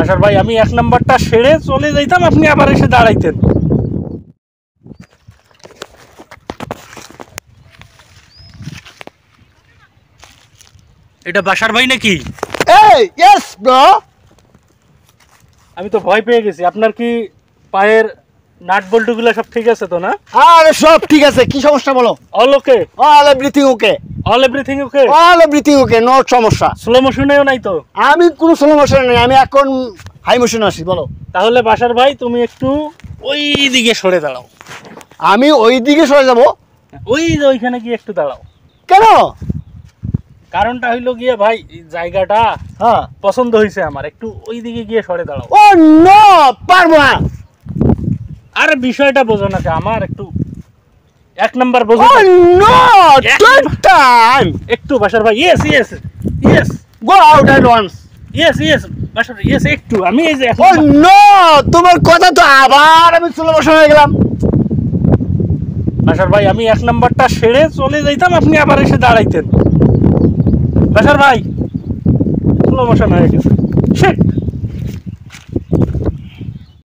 বাসার ভাই আমি 1 নাম্বারটা সেরে চলে যাইতাম, আপনি আবার এসে দাঁড়াইতেন। এটা বাসার ভাই নাকি? এই ইয়েস ব্রো। আমি তো ভয় পেয়ে গেছি। আপনার কি পায়ের নাট বল্টুগুলো সব ঠিক আছে তো না? আরে সব ঠিক আছে, কি সমস্যা বলো? All okay? All everything okay. All everything okay? All everything okay, no সমস্যা। স্লো মোশনেও নাই তো? আমি কোনো স্লো মোশনে নেই, আমি এখন হাই মোশনে আছি। বলো। তাহলে বাসার ভাই তুমি একটু ওই দিকে সরে দাঁড়াও। আমি ওই দিকে সরে যাব? ওই যে ওইখানে গিয়ে একটু দাঁড়াও। কেন? কারণটা হইলো গিয়ে ভাই এই জায়গাটা হ্যাঁ পছন্দ হয়েছে আমার, একটু ওই দিকে গিয়ে সরে দাঁড়াও। ও নো, পারবো না। আরে বিষয়টা বোঝো না, আমার একটু 1 নাম্বার বোঝো। Oh no, take time. একটু বাসার ভাই, yes yes yes, go out at once. Yes yes Bashar ভাই, ইয়েস একটু। আমি এই যে ও নো, তোমার কথা তো আবার আমি স্লো মোশনে হয়ে গেলাম। বাসার ভাই আমি 1 নাম্বারটা সেরে চলে যাইতাম, আপনি আবার এসে দাঁড়াইতেন। বাসার ভাই স্লো মোশন হয়ে গেছে। শিট।